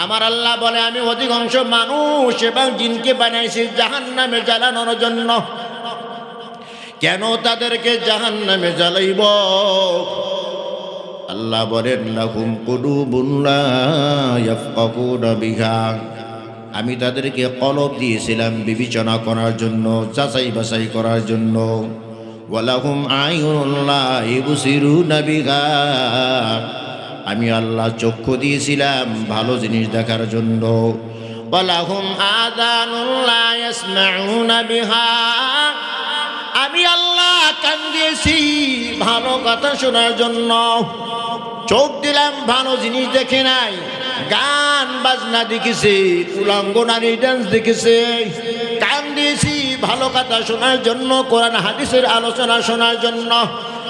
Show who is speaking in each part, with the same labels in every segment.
Speaker 1: আমার আল্লাহ বলে আমি অধিকাংশ মানুষ এবং জিনকে বানাইছি জাহান্নামে জ্বালানোর জন্য। কেন তাদেরকে জাহান্নামে জ্বালাইব? আল্লাহ বলেন লাহুম কুলুবুন লা ইয়াফকাহুনা বিহা, আমি তাদেরকে কলব দিয়েছিলাম বিবেচনা করার জন্য, যাচাই বাছাই করার জন্য। ওয়ালাহুম আয়ুনুন লা ইবসিরুনা বিহা, আমি আল্লাহ চক্ষু দিয়েছিলাম ভালো জিনিস দেখার জন্য। ওয়ালাহুম আযানুন লা ইয়াসমাউনা বিহা, আমি আল্লাহ কান দিয়েছি ভালো কথা শোনার জন্য। চোখ দিলাম ভালো জিনিস দেখে নাই, গান বাজনা দেখেছে, উলঙ্গ নারী ডান্স দেখেছে। কান দিয়েছি ভালো কথা শোনার জন্য, কোরআন হাদিসের আলোচনা শোনার জন্য,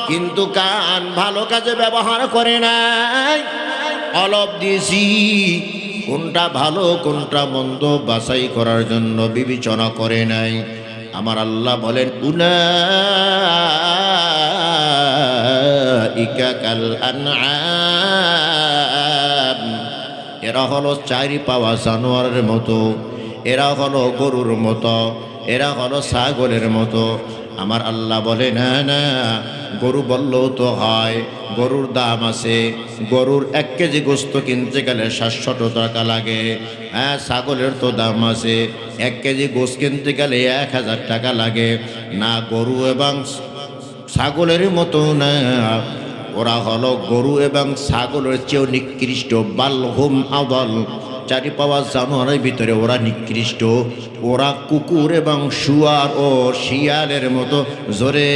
Speaker 1: কিন্তু কান ভালো কাজে ব্যবহার করে নাই। অলপ দিয়েছি কোনটা ভালো কোনটা মন্দ বাছাই করার জন্য বিবেচনা করে নাই। আমার আল্লাহ বলেন উলাইকা কাল আনআম, এরা হলো চারি পাওয়া জানোয়ারের মতো, এরা হলো গরুর মতো, এরা হলো ছাগলের মতো। আমার আল্লাহ বলে না না, গরু বললেও তো হয়, গরুর দাম আছে। গরুর 1 কেজি গোস্ত কিনতে গেলে 700 টাকা লাগে। হ্যাঁ, ছাগলের তো দাম আছে, 1 কেজি গোস্ত কিনতে গেলে 1000 টাকা লাগে। না, গরু এবং ছাগলের মতো না, ওরা হলো গরু এবং ছাগলের চেয়েও নিকৃষ্ট। বালহুম আদাল, চারি পাওয়া জানোয়ারের ভিতরে ওরা নিকৃষ্ট। ওরা কুকুর এবং শুয়ার ও শিয়ালের মতো। জোরে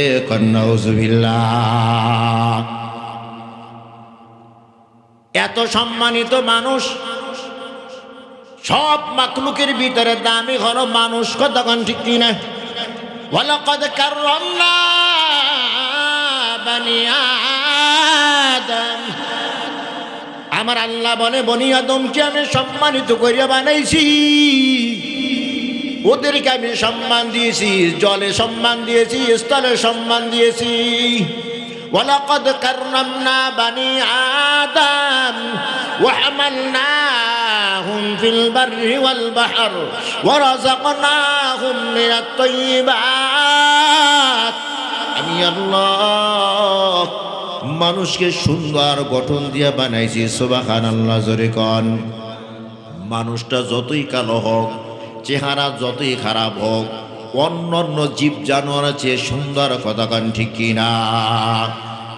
Speaker 1: নাউজুবিল্লাহ। এত সম্মানিত মানুষ, সব মাখলুকের ভিতরে দামি হলো মানুষ। কতক্ষণ ঠিক কিনা? ওয়ালাকাদ কাররামনা বানি আদম, আমার আল্লাহ বলে বনি আদমকে আমি সম্মানিত করিয়া বানাইছি। ওদেরকে আমি সম্মান দিয়েছি, জলে সম্মান দিয়েছি, স্থলে সম্মান দিয়েছি। ওয়ালাকাদ কাররামনা বানি আদম ওয়া হামালনাহুম ফিল বাররি ওয়াল বাহর ওয়া রাযাকনাহুম মিনাত তাইয়্যিবাত। আমি আল্লাহ মানুষকে সুন্দর গঠন দিয়ে বানাইছি। সুবহানাল্লাহ, জোরে কোন। মানুষটা যতই কালো হোক, চেহারা যতই খারাপ হোক, অন্যান্য জীব জানোয়ারের চেয়ে সুন্দর, কথা কান ঠিক কিনা?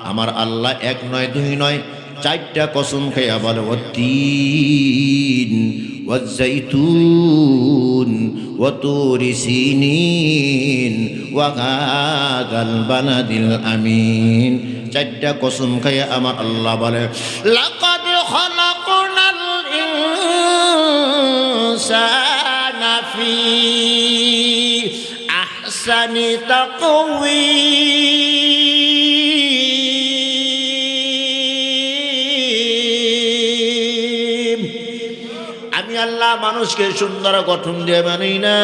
Speaker 1: আমার আল্লাহ 1 নয় 2 নয় 4টা কসম খাইয়া বলে ওয়াত্তিন ওয়াজ্জাইতুন ওয়া তুরি সিনিন ওয়া হাযাল বালাদিল আমিন। 4টা কসম খাইয়া আমার আল্লাহ বলে লাকাদ খালাকনাল ইনসানা ফি আহসানি তাকওয়ীম। আমি আল্লাহ মানুষকে সুন্দর গঠন দিয়ে বানাই না।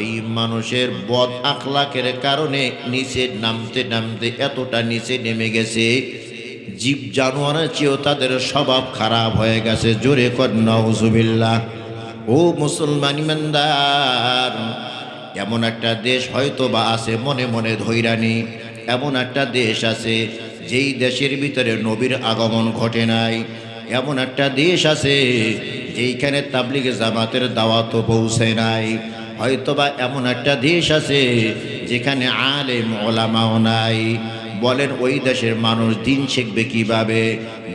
Speaker 1: এই মানুষের বদ আখলাকের কারণে নিচে নামতে নামতে এতটা নিচে নেমে গেছে, জীব জানোয়ারের চেয়েও তাদের স্বভাব খারাপ হয়ে গেছে। জোরে কর নাউজুবিল্লাহ। ও মুসলমান ইমানদার, এমন একটা দেশ হয়তো বা আছে, মনে মনে ধৈরানি, এমন একটা দেশ আছে যেই দেশের ভিতরে নবীর আগমন ঘটে নাই। এমন একটা দেশ আছে যেইখানে তাবলিগে জামাতের দাওয়াতও পৌঁছে নাই। হয়তোবা এমন একটা দেশ আছে যেখানে আলেম ওলামাও নাই। বলেন ওই দেশের মানুষ দিন শিখবে কিভাবে?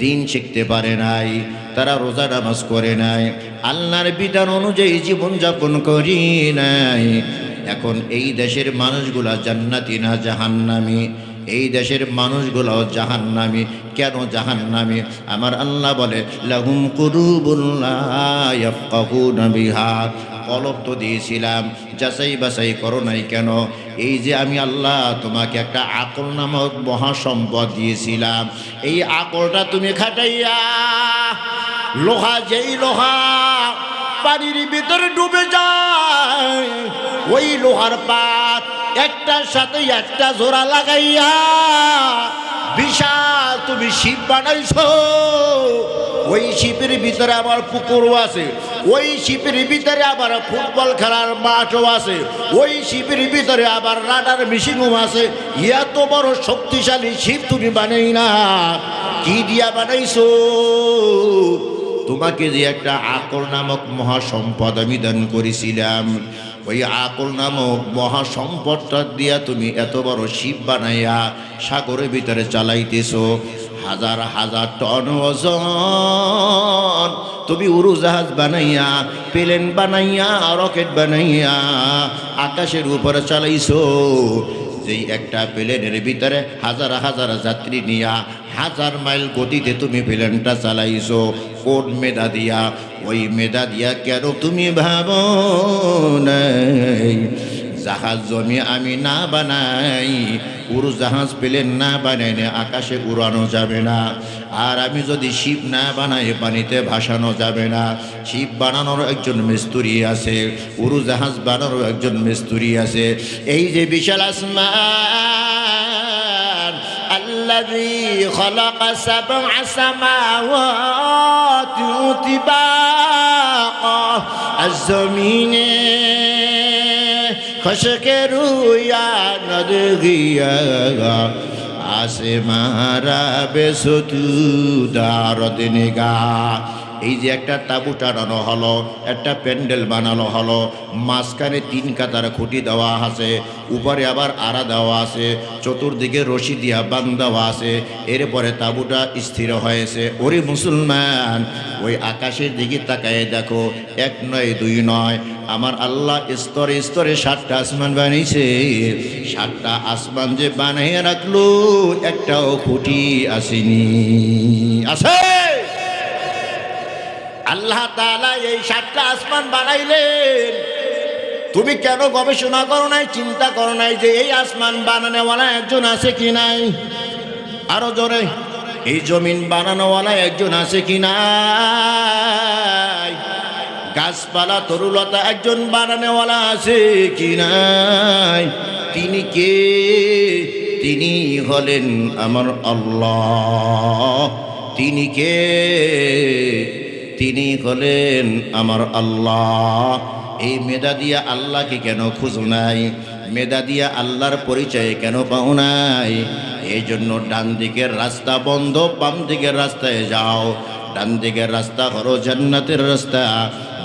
Speaker 1: দিন শিখতে পারে নাই, তারা রোজা নামাজ করে নাই, আল্লাহর বিধান অনুযায়ী জীবনযাপন করি নাই। এখন এই দেশের মানুষগুলা জান্নাতি না জাহান্নামী? এই দেশের মানুষগুলো জাহান্নামী। কেন জাহান্নামী? আমার আল্লাহ বলে লাহুম কুলুবুন লা ইয়াফকাহুনা বিহা, কলব তো দিয়েছিলাম, যাচাই বাছাই করো নাই কেন? এই যে আমি আল্লাহ তোমাকে একটা আকল নামক মহাসম্পদ দিয়েছিলাম, এই আকলটা তুমি খাটাইয়া, লোহা যেই লোহা পানির ভিতরে ডুবে যায়, ওই লোহার পাত একটার সাথে একটা জোড়া লাগাইয়া বিশাল তুমি শিব বানাইছো। ওই শিপের ভিতরে আবার পুকুরও আছে, ওই শিপের ভিতরে আবার ফুটবল খেলার মাঠও আছে, ওই শিপের ভিতরে আবার রাডার মেশিনও আছে। এত বড় শক্তিশালী শিপ তুমি বানাই না, কি দিয়া বানাইছো? তোমাকে যে একটা আকল নামক মহাসম্পদ আমি দান করেছিলাম, ওই আকল নামক মহাসম্পদটা দিয়া তুমি এত বড় শিপ বানাইয়া সাগরের ভিতরে চালাইতেছো। হাজার হাজার টন ওজন তুমি উড়োজাহাজ বানাইয়া, প্লেন বানাইয়া, রকেট বানাইয়া আকাশের উপরে চালাইছো। যেই একটা প্লেনের ভিতরে হাজার হাজার যাত্রী নিয়া হাজার মাইল গতিতে তুমি প্লেনটা চালাইছো, কোন মেধা দিয়া? ওই মেধা দিয়া কেন তুমি ভাবো নাই জাহাজ জমি আমি না বানাই, উড়োজাহাজ প্লেন না বানাইলে আকাশে উড়ানো যাবে না। আর আমি যদি শিপ না বানাই পানিতে ভাসানো যাবে না। শিপ বানানোর একজন মিস্ত্রি আছে, উড়োজাহাজ বানানোর একজন মিস্ত্রি আছে। এই যে বিশাল আসমান, আল্লাযী খালাকা সাবআ সামাওয়াতি তিবাকা আয-যমিনে খশকে রুয়া নদগিয়া আসে মারা বেসতু দারদ নিগা। এই যে একটা তাঁবু টানানো হলো, একটা প্যান্ডেল বানানো হলো, মাঝখানে 3 কাতার খুঁটি দেওয়া আছে, উপরে আবার আড়া দেওয়া আছে, চতুর্দিকে রশি দিয়া বাঁধ দেওয়া আছে, এরপরে তাঁবুটা স্থির হয়েছে। ওরে মুসলমান, ওই আকাশের দিকে তাকায় দেখো, 1 নয় 2 নয়, আমার আল্লাহ স্তরে স্তরে 7টা আসমান বানিয়েছে। 7টা আসমান যে বানিয়ে রাখলো, একটাও খুঁটি আসেনি। আছে আল্লাহ তাআলা এই 7টা আসমান বানাইলেন। তুমি কেন গবেষণা করো নাই, চিন্তা করো নাই যে এই আসমান বানানোওয়ালা একজন আছে কি নাই? আরো জোরে, এই জমিন বানানোওয়ালা একজন আছে কি নাই? গাছপালা তরুলতা একজন বানানোওয়ালা আছে কি নাই? তিনি কে? তিনি হলেন আমার আল্লাহ। তিনি কে? তিনি হলেন আমার আল্লাহ। এই মেধা দিয়া আল্লাহকে কেন খুঁজো নাই? মেধা দিয়া আল্লাহর পরিচয় কেন পাও নাই? এই জন্য ডান দিকের রাস্তা বন্ধ, বাম দিকের রাস্তায় যাও। ডান দিকের রাস্তা হলো জান্নাতের রাস্তা,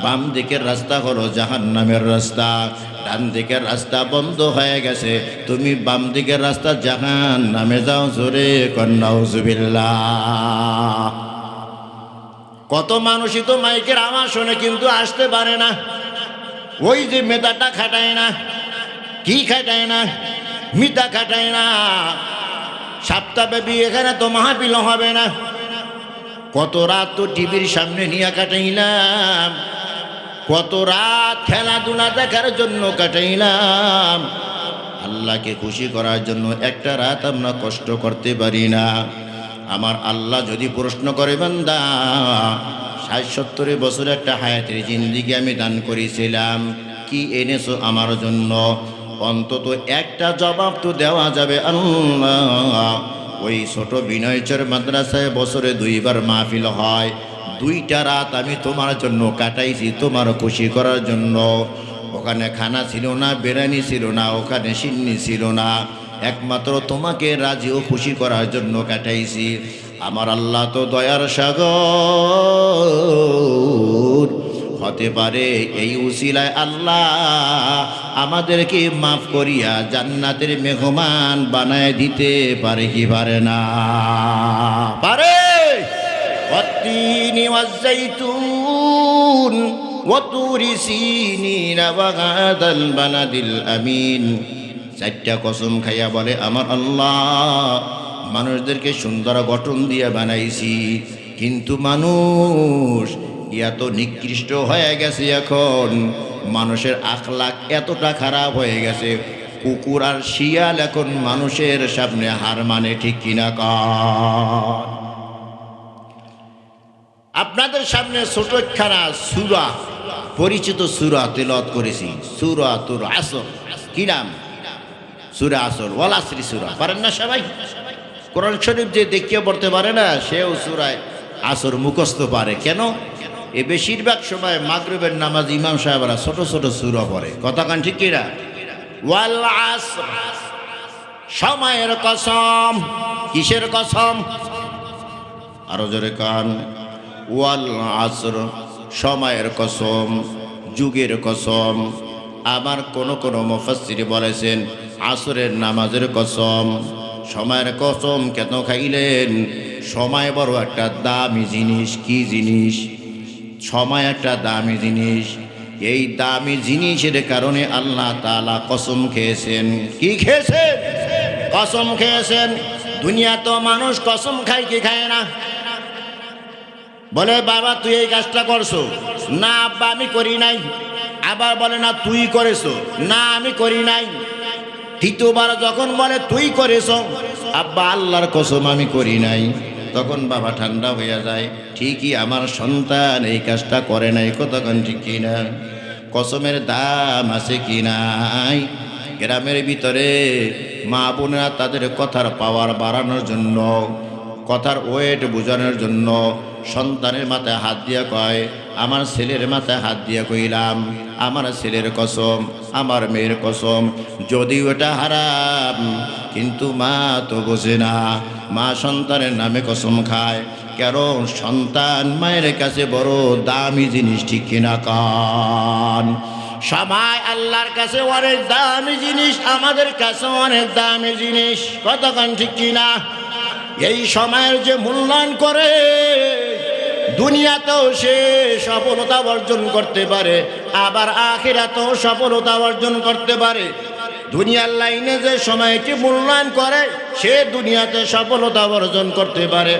Speaker 1: বাম দিকের রাস্তা হলো জাহান্নামের রাস্তা। ডান দিকের রাস্তা বন্ধ হয়ে গেছে, তুমি বাম দিকের রাস্তা জাহান্নামে যাও। জোরে নাউজুবিল্লাহ। কত মানুষই তো মাইকের আওয়াজ শোনে কিন্তু আসতে পারে না। ওই যে মেধাটা খাটায় না, কি খাটায় না? মিতা খাটায় না। সপ্তাহব্যাপী এখানে তো মাহফিল হবে না। কত রাত তো টিভির সামনে নিয়ে কাটাইলাম, কত রাত খেলাধুলা দেখার জন্য কাটাইলাম। আল্লাহকে খুশি করার জন্য একটা রাত আমরা কষ্ট করতে পারি না। আমার আল্লাহ যদি প্রশ্ন করে, বান্দা 60-70 বছর একটা হায়াতের জিন্দিগি আমি দান করেছিলাম, কি এনেছো আমার জন্য? অন্তত একটা জবাব তো দেওয়া যাবে, আল্লাহ ওই ছোট বিনয়চর মাদ্রাসায় বছরে 2 বার মাহফিল হয়, 2টা রাত আমি তোমার জন্য কাটাইছি, তোমার খুশি করার জন্য। ওখানে খানা ছিল না, বিরিয়ানি ছিল না, ওখানে সিন্নি ছিল না, একমাত্র তোমাকে রাজি ও খুশি করার জন্য কাটাইছি। আমার আল্লাহ তো দয়ার সাগর। হতে পারে এই উসিলায় আল্লাহ আমাদেরকে মাফ করিয়া জান্নাতের মেহমান বানায় দিতে পারে কি পারে না? পারে। ওয়াত্তিনি ওয়াজ্জাইতুন ওয়া তুরি সিনিন ওয়া হাদাল বালাদিল আমিন। 4টা কসম খাইয়া বলে আমার আল্লাহ, মানুষদেরকে সুন্দর গঠন দিয়ে বানাইছি, কিন্তু মানুষ এত নিকৃষ্ট হয়ে গেছে। এখন মানুষের আখলাক এতটা খারাপ হয়ে গেছে, কুকুর আর শিয়াল এখন মানুষের সামনে হার মানে, ঠিক কিনা কর? আপনাদের সামনে ছোট একখানা সূরা, পরিচিত সূরা তেলাওয়াত করেছি, সূরাতুল আসর। কি নাম? সূরা আসর, ওয়াল আসরি সূরা। পারেন না সবাই? কোরআন শরীফ যে দেখিয়ে পড়তে পারে না, সেও সূরায় আসর মুখস্থ পারে। কেন? এ বেশিরভাগ সময় মাগরিবের নামাজ ইমাম সাহেবরা ছোট ছোট সূরা পড়ে। কথা কান ঠিক কিনা? ওয়াল আসর, সময়ের কসম। কিসের কসম? আরো জোরে কান। ওয়াল আসর, সময়ের কসম, যুগের কসম। আমার কোন কোন মুফাসসির বলেছেন আসরের নামাজের কসম। সময়ের কসম কেন খাইলেন? সময় বড় একটা দামি জিনিস। কি জিনিস? সময় একটা দামি জিনিস। এই দামি জিনিসের কারণে আল্লাহ তাআলা কসম খেয়েছেন। কি খেয়েছেন? কসম খেয়েছেন। দুনিয়া তো মানুষ কসম খায় কি খায় না? বলে বাবা তুই এই কাজটা করছো, না আব্বা আমি করি নাই। আবার বলে না তুই করেছো, না আমি করি নাই। তৃতীয়বার যখন বলে তুই করেছো, আব্বা আল্লাহর কসম আমি করি নাই, তখন বাবা ঠান্ডা হয়ে যায়। ঠিকই আমার সন্তান এই কাজটা করে নাই। কতক্ষণ ঠিক কিনা? কসমের দাম আছে কি নাই? গ্রামের ভিতরে মা বোনেরা তাদের কথার পাওয়ার বাড়ানোর জন্য, কথার ওয়েট বোঝানোর জন্য সন্তানের মাথায় হাত দিয়া কয়, আমার ছেলের মাথায় হাত দিয়া কইলাম, আমার ছেলের কসম, আমার মেয়ের কসম, যদি ওটা হারাম, কিন্তু মা তো বোঝে না। মা সন্তানের নামে কসম খায়, কারণ সন্তান মায়ের কাছে বড় দামি জিনিস। ঠিক কিনা কান? সময় আল্লাহর কাছে অনেক দামি জিনিস, আমাদের কাছে অনেক দামি জিনিস। কতক্ষণ ঠিক কিনা? এই সময়ের যে মূল্যায়ন করে, দুনিয়াতেও সে সফলতা অর্জন করতে পারে, আবার আখিরাতেও সফলতা অর্জন করতে পারে। দুনিয়ার লাইনে যে সময়কে মূল্যায়ন করে, সে দুনিয়াতে সফলতা অর্জন করতে পারে,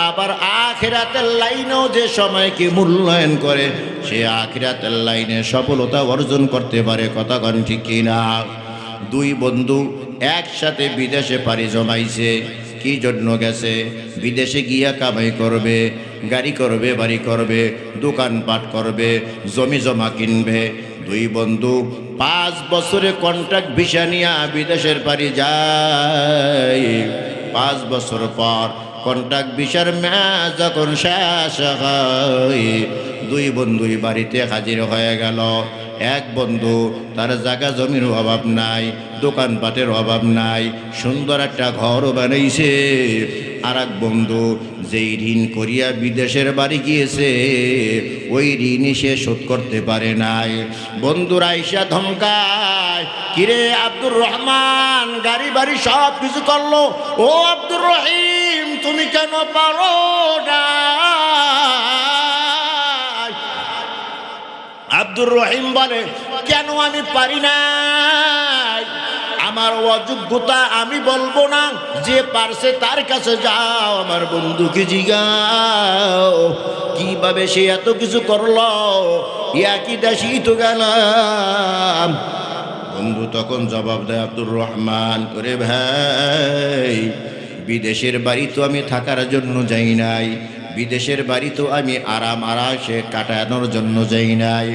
Speaker 1: আবার আখিরাতের লাইনেও যে সময়কে মূল্যায়ন করে, সে আখিরাতের লাইনে সফলতা অর্জন করতে পারে। কতক্ষণ ঠিক কিনা? দুই বন্ধু একসাথে বিদেশে পাড়ি জমাইছে। কি জন্য গেছে? বিদেশে গিয়া কামাই করবে, গাড়ি করবে, বাড়ি করবে, দোকানপাট করবে, জমি জমা কিনবে। দুই বন্ধু 5 বছরে কন্ট্রাক্ট ভিসা নিয়ে বিদেশের পাড়ি যায়। 5 বছর পর কন্ট্রাক্ট ভিসার মেয়াদ যখন শেষ হয়, দুই বন্ধুই বাড়িতে হাজির হয়ে গেল। এক বন্ধু তার জায়গা জমির অভাব নাই, দোকানপাটের অভাব নাই, সুন্দর একটা ঘরও বানাইছে। আর এক বন্ধু যেই ঋণ করিয়া বিদেশের বাড়ি গিয়েছে, ওই ঋণই সে শোধ করতে পারে নাই। বন্ধুরা আইসা ধমকায়, কিরে আব্দুর রহমান, গাড়ি বাড়ি সব কিছু করলো, ও আব্দুর রহিম তুমি কেন পারো না? আব্দুর রহিম বলে, কেন আমি পারি না? আমার অযোগ্যতা আমি বলবো না, যে পারছে তার কাছে যাও, আমার বন্ধুকে জিগাও কিভাবে সে এত কিছু করলো, একই দেশেই তো গেলাম। বন্ধু তখন জবাব দেয়, আব্দুর রহমান, করে ভাই, বিদেশের বাড়ি তো আমি থাকার জন্য যাই নাই, বিদেশের বাড়ি তো আমি আরাম আরামে কাটানোর জন্য যাই নাই।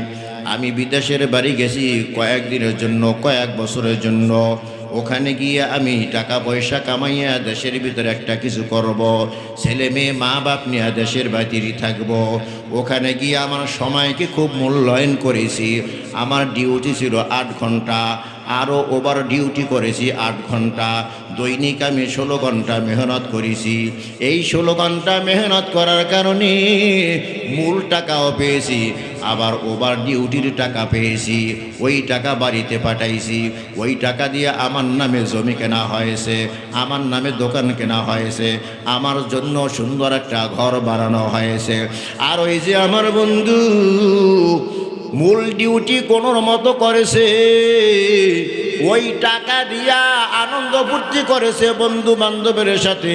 Speaker 1: আমি বিদেশের বাড়ি গেছি কয়েকদিনের জন্য, কয়েক বছরের জন্য। ওখানে গিয়ে আমি টাকা পয়সা কামাইয়া দেশের ভিতরে একটা কিছু করব, ছেলে মেয়ে মা বাপ নিয়ে দেশের বাড়িতেই থাকবো। ওখানে গিয়ে আমার সময়কে খুব মূল্যায়ন করেছি। আমার ডিউটি ছিল 8 ঘন্টা, আরও ওভার ডিউটি করেছি 8 ঘন্টা। দৈনিক আমি 16 ঘন্টা মেহনত করেছি। এই 16 ঘন্টা মেহনত করার কারণে মূল টাকাও পেয়েছি, আবার ওভার ডিউটির টাকা পেয়েছি। ওই টাকা বাড়িতে পাঠাইছি। ওই টাকা দিয়ে আমার নামে জমি কেনা হয়েছে, আমার নামে দোকান কেনা হয়েছে, আমার জন্য সুন্দর একটা ঘর বানানো হয়েছে। আর ওই যে আমার বন্ধু মূল ডিউটি কোনোর মতো করেছে, ওই টাকা দিয়া আনন্দ ফুর্তি করেছে, বন্ধু বান্ধবের সাথে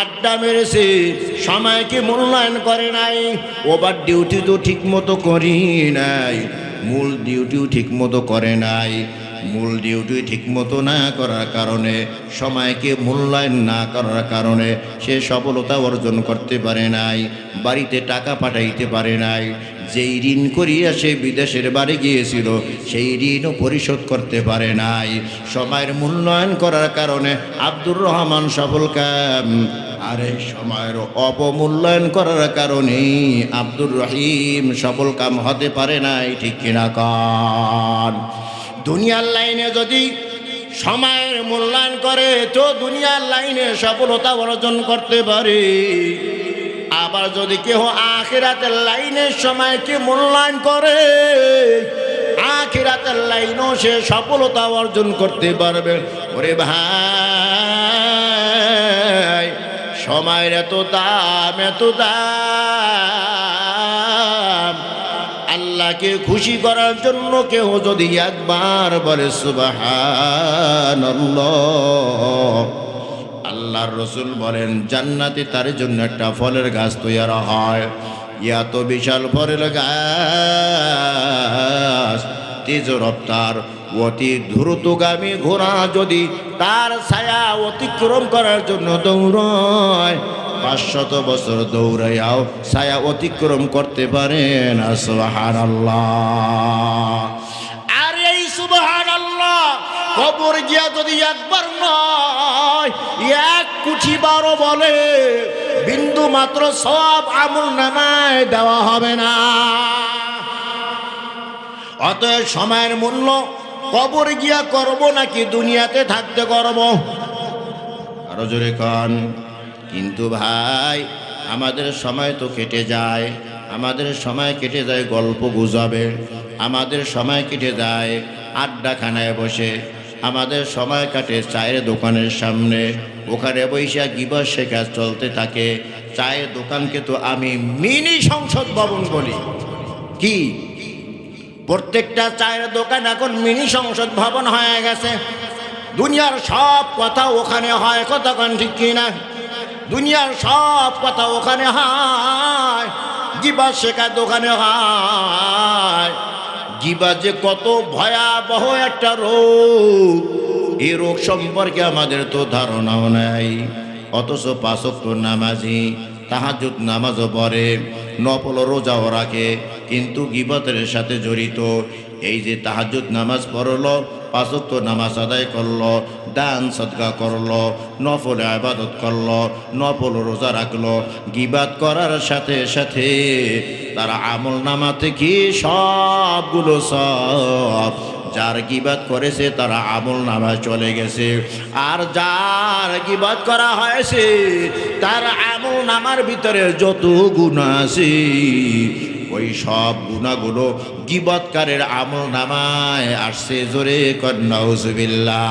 Speaker 1: আড্ডা মেরেছে, সময়কে মূল্যায়ন করে নাই। ওভার ডিউটি তো ঠিক মতো করি নাই, মূল ডিউটিও ঠিক মতো করে নাই। মূল ডিউটি ঠিকমতো না করার কারণে, সময়কে মূল্যায়ন না করার কারণে সে সফলতা অর্জন করতে পারে নাই, বাড়িতে টাকা পাঠাইতে পারে নাই। যেই ঋণ করিয়া সে বিদেশের বাড়ি গিয়েছিল সেই ঋণও পরিশোধ করতে পারে নাই। সময়ের মূল্যায়ন করার কারণে আব্দুর রহমান সফল কাম, আরে সময়ের অবমূল্যায়ন করার কারণে আব্দুর রহিম সফল কাম হতে পারে নাই। ঠিক কিনা কান? দুনিয়ার লাইনে যদি সময়ের মূল্যায়ন করে তো দুনিয়ার লাইনে সফলতা অর্জন করতে পারে। আবার যদি কেউ আখিরাতের লাইনে সময়কে মূল্যায়ন করে, আখিরাতের লাইনও সে সফলতা অর্জন করতে পারবে। ওরে ভাই, সময়ের এত দাম, এত দাম। আল্লাহকে খুশি করার জন্য কেউ যদি একবার বলে সুবহানাল্লাহ, আল্লাহর রসুল বলেন জান্নাতে তার জন্য একটা ফলের গাছ তৈরি হয়। এত বিশাল ফলের গাছ, তেজ রফতার অতি দ্রুতগামী ঘোড়া যদি তার ছায়া অতিক্রম করার জন্য দৌড়ায়, 500 বছর দৌড়াইয়াও ছায়া অতিক্রম করতে পারে না। সুবহানাল্লাহ। আর এই সুবহানাল্লাহ কবর গিয়া যদি একবার নয় 1 কোটি বারো বলে, বিন্দু মাত্র সব আমল নামায় দেওয়া হবে না। অতএব সময়ের মূল্য কবর গিয়া করব নাকি দুনিয়াতে থাকতে করব? আরো জোরে কান। কিন্তু ভাই, আমাদের সময় তো কেটে যায়, আমাদের সময় কেটে যায় গল্প গুজবে, আমাদের সময় কেটে যায় আড্ডাখানায় বসে, আমাদের সময় কাটে চায়ের দোকানের সামনে, ওখানে বৈশা গিবত শেখা চলতে থাকে। চায়ের দোকানকে তো আমি মিনি সংসদ ভবন বলি। কি? প্রত্যেকটা চায়ের দোকান এখন মিনি সংসদ ভবন হয়ে গেছে। দুনিয়ার সব কথা ওখানে হয়, কতক্ষণ ঠিক কিনা? দুনিয়ার সব কথা ওখানে হয়, গিবত শেখার দোকানে হয়। গিবত যে কত ভয়াবহ একটা রোগ, এই রোগ সম্পর্কে আমাদের তো ধারণাও নাই। অথচ 5 ওয়াক্ত নামাজি, তাহাজ্জুদ নামাজও পড়ে, নফল রোজাও রাখে, কিন্তু গিবতের সাথে জড়িত। এই যে তাহাজ্জুদ নামাজ পড়লো, 5 ওয়াক্ত নামাজ আদায় করলো, দান সদকা করলো, নফল ইবাদত করলো, নফল রোজা রাখলো, গিবত করার সাথে সাথে তার আমল নামা থেকে সবগুলো সব যার গিবত করেছে তার আমল নামায় চলে গেছে। আর যার গিবত করা হয়েছে তার আমল নামার ভিতরে যত গুনাহ আছে ওই সব গুনাহগুলো গিবতকারের আমল নামায় আসছে। জোরে কর নাউজুবিল্লাহ।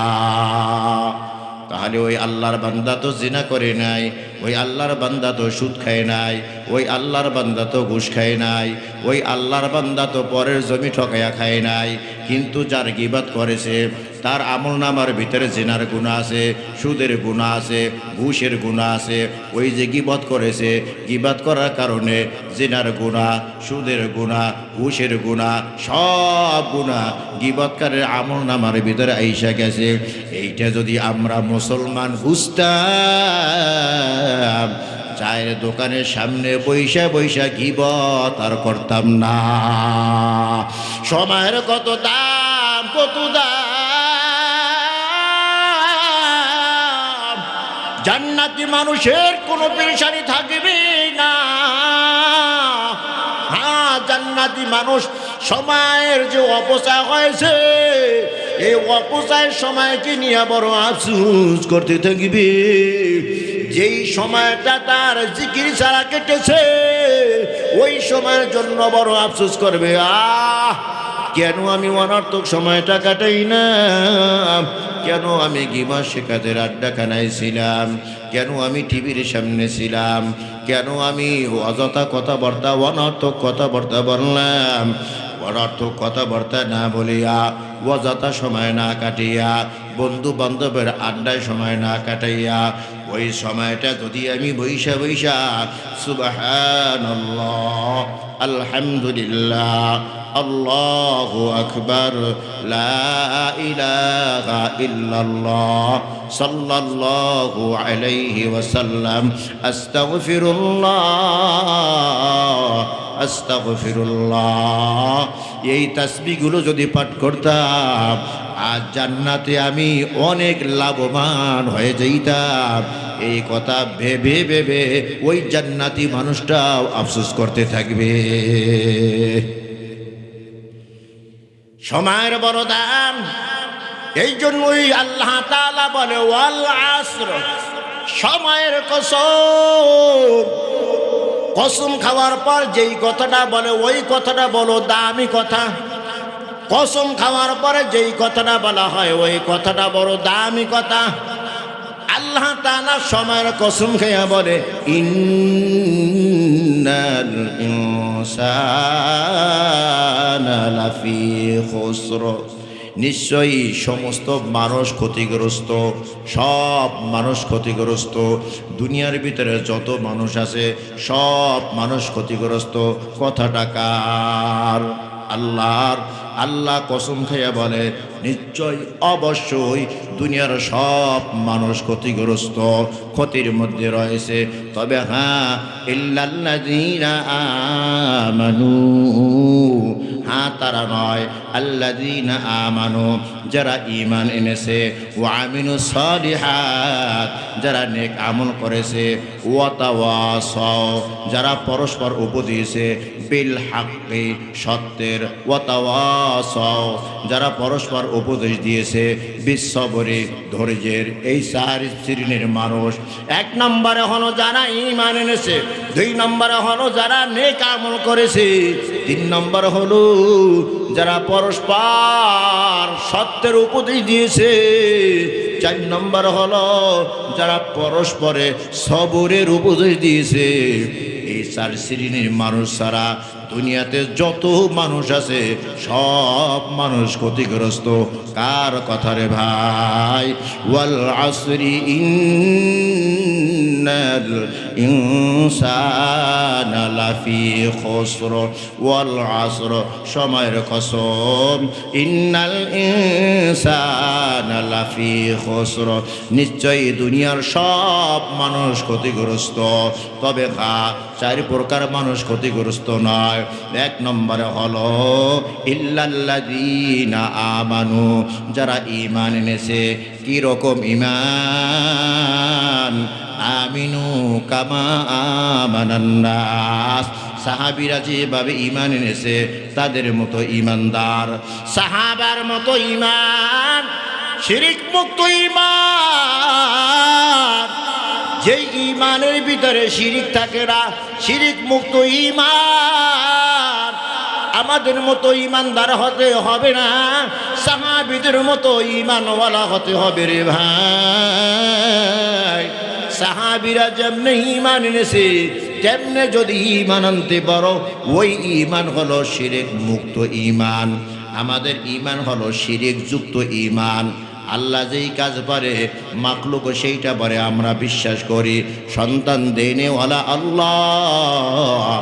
Speaker 1: তাহলে ওই আল্লাহর বান্দা তো জিনা করে নাই, ওই আল্লাহর বান্দা তো সুদ খায় নাই, ওই আল্লাহর বান্দা তো ঘুষ খায় নাই, ওই আল্লাহর বান্দা তো পরের জমি ঠকাইয়া খায় নাই। কিন্তু যার গিবত করেছে তার আমল নামার ভিতরে জিনার গুনাহ আছে, সুদের গুনাহ আছে, ঘুষের গুনাহ আছে। ওই যে গিবত করেছে, গিবত করার কারণে জিনার গুনাহ, সুদের গুনাহ, ঘুষের গুনাহ, সব গুনাহ গিবতকারের আমল নামার ভিতরে আইসা গেছে। এইটা যদি আমরা মুসলমান বুঝতাম, চায়ের দোকানের সামনে বৈশা বৈশা গিবত আর করতাম না। সময়ের কত দাম, কত দাম। জান্নাতি মানুষের কোনো পেরেশানি থাকবে না। হ্যাঁ, জান্নাতি মানুষ সময়ের যে অপচয় হয়েছে, এই অপচয়ের সময়কে নিয়ে বড় আফসোস করতে থাকবে। যেই সময়টা তার জিকির ছাড়া কেটেছে ওই সময়ের জন্য বড় আফসোস করবে। কেন আমি অনর্থক সময়টা কাটাই না? কেন আমি গিবত শেখাতের আড্ডাখানায় ছিলাম? কেন আমি টিভির সামনে ছিলাম? কেন আমি অযথা কথাবার্তা, অনর্থক কথাবার্তা বললাম? অনর্থক কথাবার্তা না বলিয়া, অযথা সময় না কাটিয়া, বন্ধু বান্ধবের আড্ডায় সময় না কাটাইয়া, ওই সময়টা যদি আমি বৈশা বৈশা সুবহানাল্লাহ, আলহামদুলিল্লাহ, আল্লাহু আকবার, লা ইলাহা ইল্লাল্লাহ, সাল্লাল্লাহু আলাইহি ওয়াসাল্লাম, আস্তাগফিরুল্লাহ, আস্তাগফিরুল্লাহ। এই তাসবিহগুলো যদি পাঠ করতাম, আজ জান্নাতে আমি অনেক লাভবান হয়ে যাইতাম। এই কথা ভেবে ভেবে ওই জান্নাতি মানুষটাও আফসোস করতে থাকবে। সময়ের বড় দাম, এই জন্যই আল্লাহ তাআলা বলে ওয়াল আসর, সময়ের কসম। কসম খাওয়ার পর যেই কথাটা বলে ওই কথাটা বলো দামি কথা। কসম খাওয়ার পরে যেই কথাটা বলা হয় ওই কথাটা বড় দামি কথা। আল্লাহ তাআলা সময়ের কসম খেয়ে বলে ইন্নাল ইনসানা লাফি খুসর, নিশ্চয়ই সমস্ত মানুষ ক্ষতিগ্রস্ত, সব মানুষ ক্ষতিগ্রস্ত। দুনিয়ার ভিতরে যত মানুষ আছে সব মানুষ ক্ষতিগ্রস্ত। কথাটা কার? আল্লাহর। আল্লাহ কসম খেয়ে বলে নিশ্চয় অবশ্যই দুনিয়ার সব মানুষ ক্ষতিগ্রস্ত, ক্ষতির মধ্যে রয়েছে। তবে হ্যাঁ, ইল্লাল্লাযীনা আমানু, হ্যাঁ তারা নয়, আল্লাযীনা আমানু, যারা ঈমান এনেছে, ওয়া আমিলুস সালিহাত, যারা নেক আমল করেছে, ওয়া তাওয়াসাও, যারা পরস্পর উপদেশে, বিল হাক্কি, সত্যের, ওয়া তাওয়াসাও, যারা পরস্পর উপদেশ দিয়েছে, বিশ্ববরে, ধৈর্যের। এই চার শ্রেণীর মানুষ। এক নম্বরে হলো যারা ঈমান এনেছে, দুই নম্বরে হলো যারা নেক আমল করেছে, তিন নম্বর হলো যারা পরস্পর সত্যের উপদেশ দিয়েছে, চার নম্বর হলো যারা পরস্পরে সবরের উপদেশ দিয়েছে। এই চার শ্রেণীর মানুষ ছাড়া দুনিয়াতে যত মানুষ আছে সব মানুষ ক্ষতিগ্রস্ত। কার কথা রে ভাই? ওয়াল আসরি ইন্নাল ইনসানা লাফি খুসর, ওয়াল আসর, সময়ের কসম, ইন্নাল ইনসানা লাফি খুসর, নিশ্চয়ই দুনিয়ার সব মানুষ ক্ষতিগ্রস্ত। তবে চার প্রকার মানুষ ক্ষতিগ্রস্ত নয়। এক নম্বরে হলো ইল্লাল্লাযীনা আমানু, যারা ঈমান এনেছে। কি রকম ঈমান? আমিনু কামা আমানান নাস, সাহাবীরা যেভাবে ঈমান এনেছে তাদের মতো ঈমানদার, সাহাবার মতো ঈমান, শিরিক মুক্ত ঈমান। যেই ঈমানের ভিতরে শিরিক থাকে না, শিরিক মুক্ত ঈমান। আমাদের মতো ঈমানদার হতে হবে না, সাহাবীদের মতো ঈমানওয়ালা হতে হবে রে ভাই। সাহাবীরা যেমনে ঈমান এনেছে তেমনে যদি ঈমান আনতে পারো, ওই ঈমান হলো শিরিক মুক্ত ঈমান। আমাদের ঈমান হলো শিরিক যুক্ত ঈমান। আল্লাহ যেই কাজ পারে মাখলুক সেইটা পারে, আমরা বিশ্বাস করি। সন্তান দেনেওয়ালা আল্লাহ।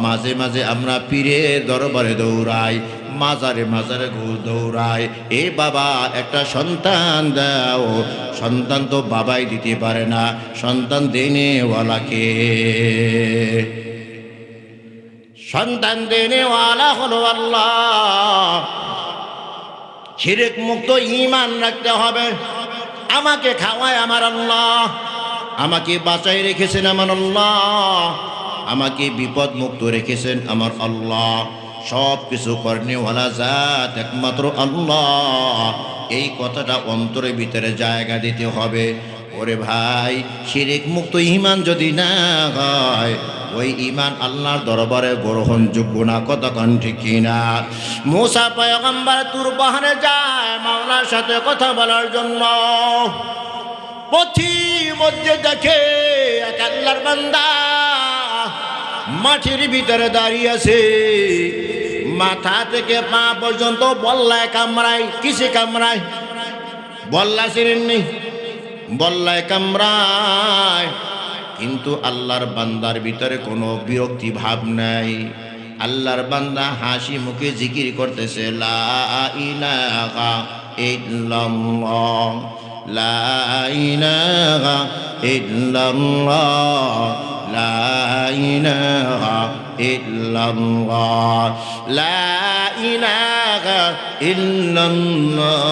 Speaker 1: মাঝে মাঝে আমরা পীরের দরবারে দৌড়াই, মাজারে মাজারে দৌড়াই, এ বাবা একটা সন্তান দাও। সন্তান তো বাবাই দিতে পারে না, সন্তান দেনেওয়ালাকে। সন্তান দেনেওয়ালা হলো আল্লাহ। শিরিক মুক্ত ঈমান রাখতে হবে। আমাকে খাওয়ায় আমার আল্লাহ, আমাকে বাঁচাই রেখেছেন আমার আল্লাহ, আমাকে বিপদ মুক্ত রেখেছেন আমার আল্লাহ। সব কিছু করনেওয়ালা জাত একমাত্র আল্লাহ। এই কথাটা অন্তরের ভিতরে জায়গা দিতে হবে। ওরে ভাই, শিরিক মুক্ত ঈমান যদি না হয়, ওই ঈমান আল্লাহর দরবারে গ্রহণযোগ্য না। কতক্ষণ ঠিক কিনা? মুসা পয়গম্বর তুর পাহাড়ে যায় মাওলার সাথে কথা বলার জন্য। পথির মধ্যে দেখে এক আল্লাহর বান্দা মাটির ভিতরে দাঁড়িয়ে আছে। মাথা থেকে পা পর্যন্ত বল্লায় কামড়ায়। কিসে কামড়ায়? বল্লা চিনেননি? বল্লায় কামড়ায়। কিন্তু আল্লাহর বান্দার ভিতরে কোনো বিরক্তি ভাব নাই, আল্লাহর বান্দা হাসি মুখে জিকির করতেছে, লা ইলাহা ইল্লাল্লাহ, লা ইলাহা ইল্লাল্লাহ, লা ইলাহা ইল্লাল্লাহ, লা ইলাহা ইল্লাল্লাহ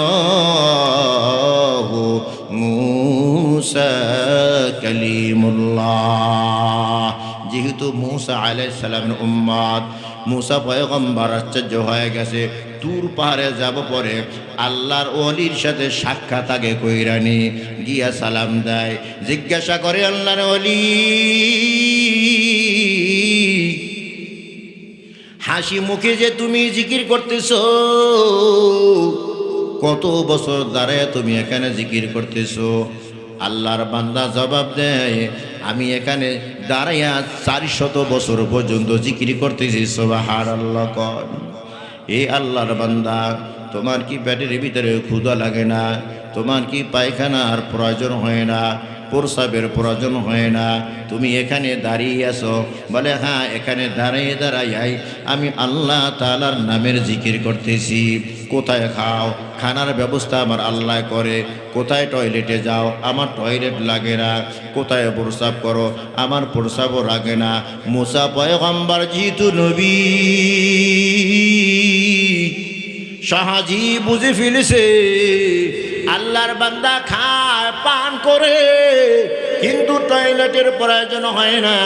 Speaker 1: মুসা কালিমুল্লাহ। যেহেতু মুসা আলাইহিস সালামের উম্মত, মুসা পয়গম্বর আশ্চর্য হয়ে গেছে। তুর পাহাড়ে যাব পরে আল্লাহর ওলির সাথে সাক্ষাৎ আগে কইরানি, গিয়া সালাম দেয়, জিজ্ঞাসা করে আল্লাহর ওলি, হাসি মুখে যে তুমি জিকির করতেছো, কত বছর দাঁড়ায় তুমি এখানে জিকির করতেছো? আল্লাহর বান্দা জবাব দেয়, আমি এখানে দাঁড়াইয়া 400 বছর পর্যন্ত জিকির করতেছি। সুবহানাল্লাহ। কন এ আল্লাহর বান্দা, তোমার কি পেটের ভিতরে ক্ষুধা লাগে না? তোমার কি পায়খানার প্রয়োজন হয় না? প্রস্রাবের প্রয়োজন হয় না? তুমি এখানে দাঁড়িয়ে আছো? বলে হ্যাঁ, এখানে দাঁড়িয়ে দাঁড়াই আমি আল্লাহ তাআলার নামের জিকির করতেছি। কোথায় খাও? খানার ব্যবস্থা আমার আল্লাহ করে। কোথায় টয়লেটে যাও? আমার টয়লেট লাগে না। কোথায় প্রস্রাব করো? আমার প্রস্রাবও লাগে না। মুসা পয়গম্বর জিতু নবী সাহাজি বুঝে ফেলেছে, আল্লাহর বান্দা খায় পান করে, কিন্তু টয়লেটের প্রয়োজন হয় না।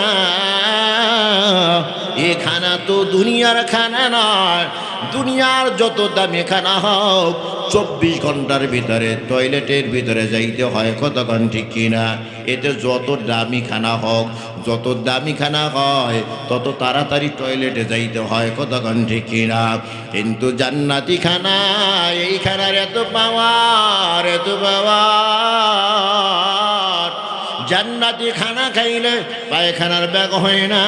Speaker 1: এ খানা তো দুনিয়ার খানা নয়। দুনিয়ার যত দামি খানা হোক, 24 ঘন্টার ভিতরে টয়লেটের ভিতরে যাইতে হয়। কতক্ষণ ঠিক কিনা? এতে যত দামি খানা হোক, যত দামি খানা হয়, তত তাড়াতাড়ি টয়লেটে যাইতে হয়। কতক্ষণ ঠিক কিনা? কিন্তু জান্নাতি খানা, এই খানার এত পাওয়ার, এত পাওয়ার। জান্নাতি খানা খাইলে পায়খানার ব্যাগ হয় না,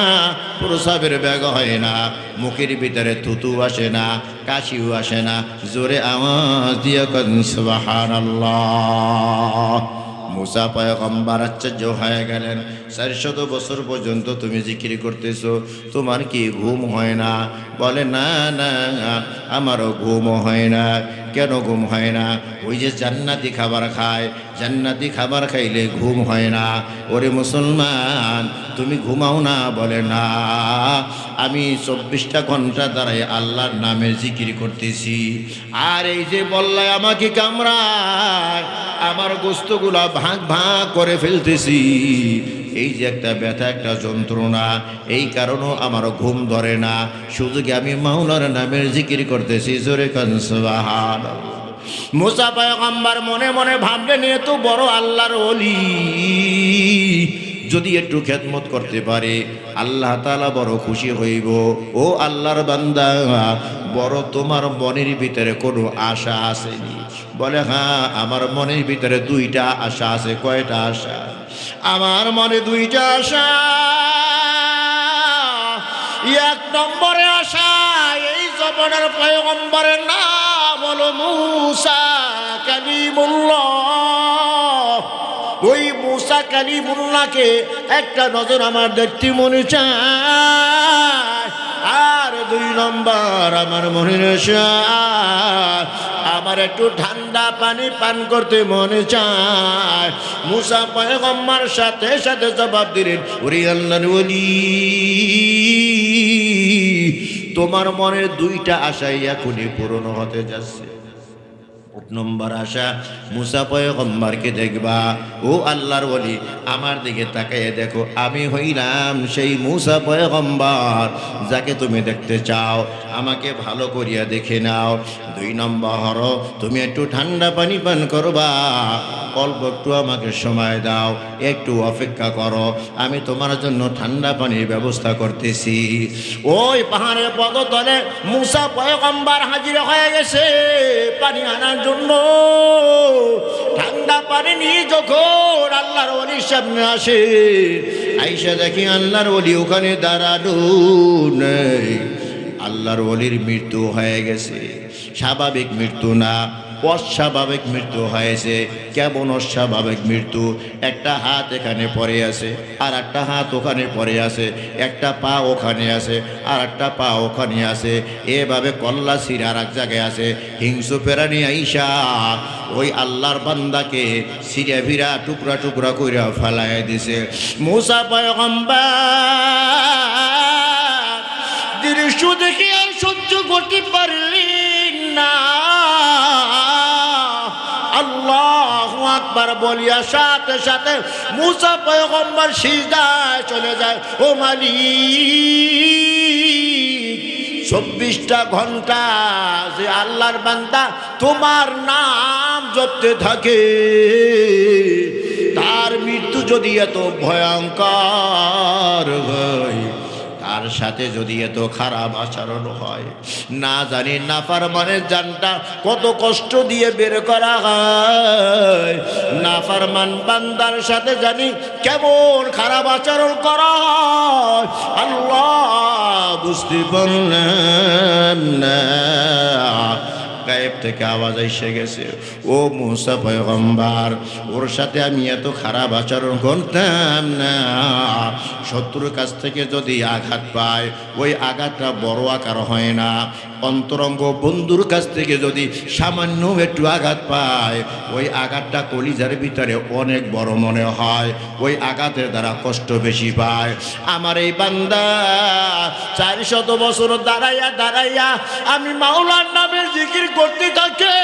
Speaker 1: প্রস্রাবের ব্যাগ হয় না, মুখের ভিতরে থুতু আসে না, কাশিও আসে না। জোরে আওয়াজ দিয়ে কোন সুবহানাল্লাহ। মুসা পয়গম্বর আশ্চর্য হয়ে গেলেন, 400 বছর পর্যন্ত তুমি জিকির করতেছো, তোমার কি ঘুম হয় না? বলে না না, আমারও ঘুম হয় না। কেন ঘুম হয় না? ওই যে জান্নাতি খাবার খায়, জান্নাতি খাবার খাইলে ঘুম হয় না। ওরে মুসলমান, তুমি ঘুমাও না? বলে না, আমি 24টা ঘন্টা দাঁড়াই আল্লাহর নামে জিকির করতেছি। আর এই যে বললে আমাকে কামড়ায়, আমার গোস্তগুলা ভাগ ভাগ করে ফেলতেছি, এই যে একটা ব্যথা, একটা যন্ত্রণা, এই কারণেও আমার ঘুম ধরে না। শুধু কি আমি মাওলার নামের জিকির করতেছি। জোরে কান সুবহানাল্লাহ। মুসা পয়গম্বর মনে মনে ভাবলেন, এ তো বড় আল্লাহর ওলি, যদি একটু খেদমত করতে পারে আল্লাহ তাআলা বড় খুশি হইব। ও আল্লাহর বান্দা, বড় তোমার মনের ভিতরে কোনো আশা আসেনি? বলে হ্যাঁ, আমার মনের ভিতরে 2টা আশা আছে। কয়টা আশা? আমার মনে 2টা আশা। 1 নম্বরে আশা, এই জমানার পয়গম্বরের নাম হলো মুসা কালিমুল্লাহ। ওই মুসা কালিমুল্লাহকে একটা নজর আমার দেখতে মনে চায়। আর 2 নম্বর আমার মনের আশা, আমার একটু ঠান্ডা পানি পান করতে মনে চায়। মুসা পয়গম্বর সাথে সাথে জবাব দিলেন, ওরে আল্লাহর ওলি, তোমার মনের 2টা আশাই এখনই পূরণ হতে যাচ্ছে। 1 নম্বর আশা, মুসা পয়গম্বরকে দেখবা। ও আল্লাহর ওলি, আমার দিকে তাকাইয়ে দেখো, আমি হইলাম সেই মুসা পয়গম্বর যাকে তুমি দেখতে চাও। আমাকে ভালো করিয়া দেখে নাও। 2 নম্বর, তুমি একটু ঠান্ডা পানি পান করবা। অল্প একটু আমাকে সময় দাও, একটু অপেক্ষা করো, আমি তোমার জন্য ঠান্ডা পানির ব্যবস্থা করতেছি। ওই পাহাড়ের পদতলে মুসা পয়গম্বর হাজির হয়ে গেছে পানি আনার জন্য। ঠান্ডা পানি নিয়ে যখন আল্লাহর ওলির সামনে আসে, আইসা দেখি আল্লাহর ওলি ওখানে দাঁড়ানো নেই। আল্লাহর ওলির মৃত্যু হয়ে গেছে, স্বাভাবিক মৃত্যু না, অস্বাভাবিক মৃত্যু হয়েছে। কেমন অস্বাভাবিক মৃত্যু? একটা হাত এখানে পড়ে আছে, আর একটা হাত ওখানে পড়ে আছে, একটা পা ওখানে আছে, আর একটা পা ওখানে আছে, এভাবে কল্লা সির আর এক জায়গায় আছে। হিংসু প্রাণী আইসা ওই আল্লাহর বান্দাকে সিরে ভিরা টুকরা টুকরা কইরা ফেলাইয়া দিছে। মুসা পয়গম্বর দৃশ্য দেখে আর সহ্য করতে পারলেন না। আল্লাহু আকবার বলিয়া সাথে সাথে মুসা পয়গম্বর সিজদায় চলে যায়। ও মালিক, 24টা ঘন্টা যে আল্লাহর বান্দা তোমার নাম জপতে থাকে, তার মৃত্যু যদি এত ভয়ঙ্কর হয়, তার সাথে যদি এত খারাপ আচরণ হয়, না জানি নাফরমানের জানটা কত কষ্ট দিয়ে বের করা হয়, নাফরমান বান্দার সাথে জানি কেমন খারাপ আচরণ করা হয়, আল্লাহ বুঝতে পারলেন না। গায়েব থেকে আওয়াজ এসে গেছে, ও মুসা পয়গম্বর, ওর সাথে আমি এত খারাপ আচরণ করতাম না। শত্রুর কাছ থেকে যদি আঘাত পায়, ওই আঘাতটা বড় আকার হয় না। অন্তরঙ্গ বন্ধুর কাছ থেকে যদি সামান্য একটু আঘাত পায়, ওই আঘাতটা কলিজার ভিতরে অনেক বড় মনে হয়, ওই আঘাতের দ্বারা কষ্ট বেশি পায়। আমার এই বান্দা 400 বছর দাঁড়াইয়া দাঁড়াইয়া আমি মাওলার নামে জিকির করতে থাকে।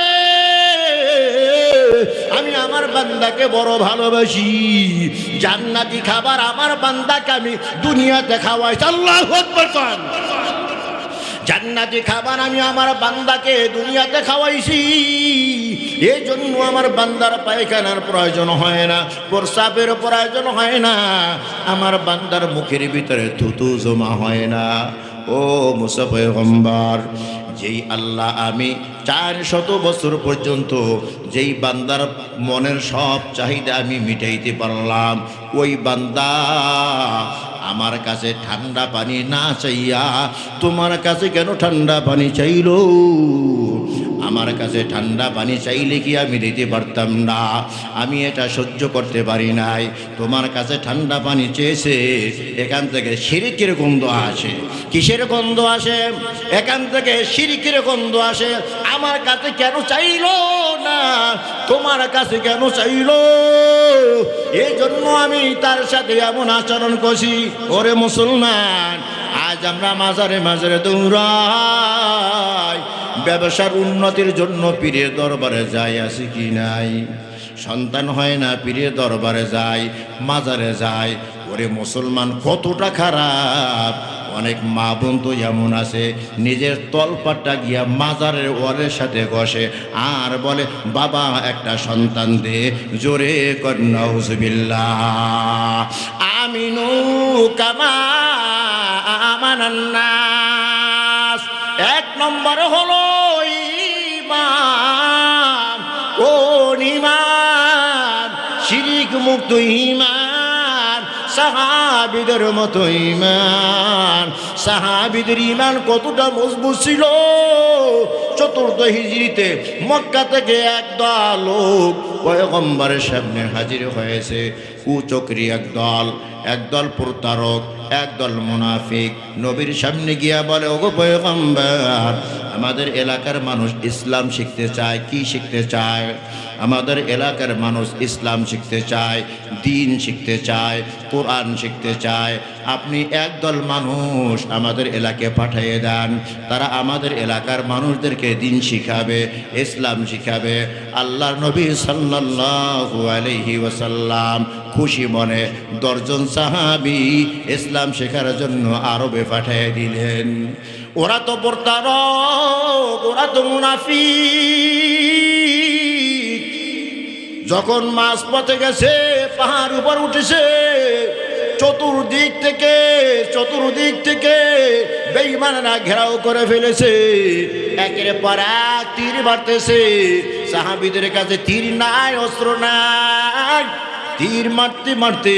Speaker 1: আমি আমার বান্দাকে বড় ভালোবাসি। জান্নাতি খাবার আমার বান্দাকে আমি দুনিয়াতে খাওয়াইছি। আল্লাহু আকবার। জান্নাতি খাবার আমি আমার বান্দাকে দুনিয়াতে খাওয়াইছি। এই জন্য আমার বান্দার পায়খানার প্রয়োজন হয় না, প্রস্রাবের প্রয়োজন হয় না, আমার বান্দার মুখের ভিতরে থুতু জমা হয় না। ও মুসা পয়গম্বর, যেই আল্লাহ আমি 400 বছর পর্যন্ত যেই বান্দার মনের সব চাহিদা আমি মিটাইতে পারলাম, ওই বান্দা আমার কাছে ঠান্ডা পানি না চাইয়া তোমার কাছে কেন ঠান্ডা পানি চাইল? আমার কাছে ঠান্ডা পানি চাইলে কি আমি দিতে পারতাম না? আমি এটা সহ্য করতে পারি নাই। তোমার কাছে ঠান্ডা পানি চেয়েছে, এখান থেকে শিরকের গন্ধ আসে। কিসের গন্ধ আসে? এখান থেকে শিরকের গন্ধ আসে। আমার কাছে কেন চাইলো না? তোমার কাছে কেন চাইলো? এই জন্য আমি তার সাথে এমন আচরণ করছি। ওরে মুসলমান, আজ আমরা মাজারে মাজারে দৌড়াই, ব্যবসার উন্নতির জন্য পীরের দরবারে যাই আছি কি নাই? সন্তান হয় না, পীরের দরবারে যাই, মাজারে যাই। ওরে মুসলমান, কতটা খারাপ! অনেক মা বোন তো এমন আছে, নিজের তলপাটটা গিয়া মাজারের ওয়ালের সাথে বসে আর বলে, বাবা একটা সন্তান দে। জোরে কর নাউজুবিল্লাহ। আমিনু কামা আমানান নাস। 1 নম্বর হলো ঈমান। ও ঈমান, শিরক মুক্ত ঈমান, সাহাবীদের মতো ঈমান। সাহাবীদের ঈমান কতটা মজবুত ছিল! 4th হিজরিতে মক্কা থেকে একদল লোক পয়গম্বরের সামনে হাজির হয়েছে। কুচক্রী একদল প্রতারক, একদল মুনাফিক নবীর সামনে গিয়া বলে, ওগো পয়গম্বর, আমাদের এলাকার মানুষ ইসলাম শিখতে চায়। কি শিখতে চায়? আমাদের এলাকার মানুষ ইসলাম শিখতে চায়, দিন শিখতে চায়, কোরআন শিখতে চায়। আপনি একদল মানুষ আমাদের এলাকায় পাঠিয়ে দেন, তারা আমাদের এলাকার মানুষদেরকে দিন শিখাবে, ইসলাম শিখাবে। আল্লাহর নবী সাল্লাল্লাহু আলাইহি ওয়াসাল্লাম খুশি মনে 10 জন সাহাবী ইসলাম শেখার জন্য আরবে পাঠিয়ে দিলেন। ওরা তো প্রতারক, ওরা তো মুনাফিক। যখন মাঝ পথে গেছে, পাহাড় উপর উঠেছে, চতুর্দিক থেকে বেঈমানরা ঘেরাও করে ফেলেছে। একের পর এক তীর মারতেছে। সাহাবীদের কাছে তীর নাই, অস্ত্র নাই। তীর মারতে মারতে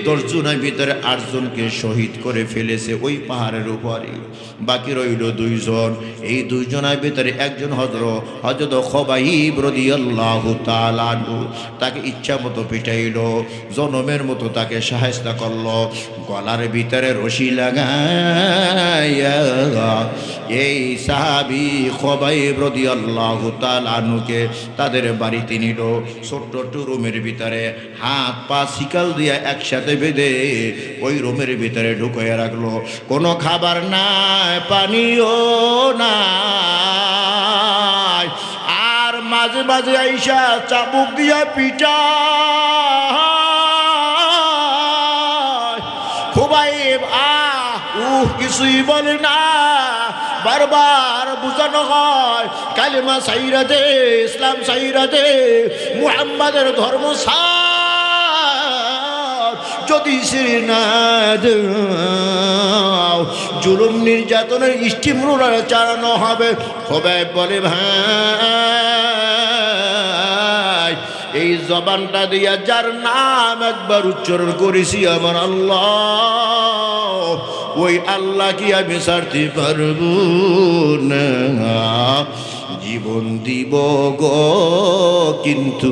Speaker 1: 10 জনের ভিতরে 8 জনকে শহীদ করে ফেলেছে ওই পাহাড়ের উপরে। বাকি রইল 2 জন। এই 2 জনের ভিতরে একজন হযরত খুবাইব রাদিয়াল্লাহু তাআলা আনহু, তাকে ইচ্ছা মতো পিটাইলো, জনমের মতো তাকে শায়েস্তা করলো, গলার ভিতরে রশি লাগাইয়া এই সাহাবী খুবাইব রাদিয়াল্লাহু তাআলা আনহুকে তাদের বাড়িতে নিল। ছোট্ট একটু রুমের ভিতরে হাত পা শিকল দিয়ে একসাথে বেঁধে ওই রুমের ভিতরে ঢুকিয়ে রাখলো। কোনো খাবার নাই, পানিও নাই, আর মাঝে মাঝে আইসা চাবুক দিয়া পিটা। খুবাইব কিছুই বলে না, বারবার বুঝানো হয় কালেমা সাইরা দে, ইসলাম সাইরা দে, মুহাম্মাদের ধর্ম ছাড়। যদি ছেড়ে না দাও জুলুম নির্যাতনের স্টিম রোলার চালানো হবে। খুবাইব বলে ভাই এই জবানটা দিয়া যার নাম একবার উচ্চারণ করেছি আমার আল্লাহ, ওই আল্লাহ কি আমি ছাড়তে পারবো না? জীবন দিব গো কিন্তু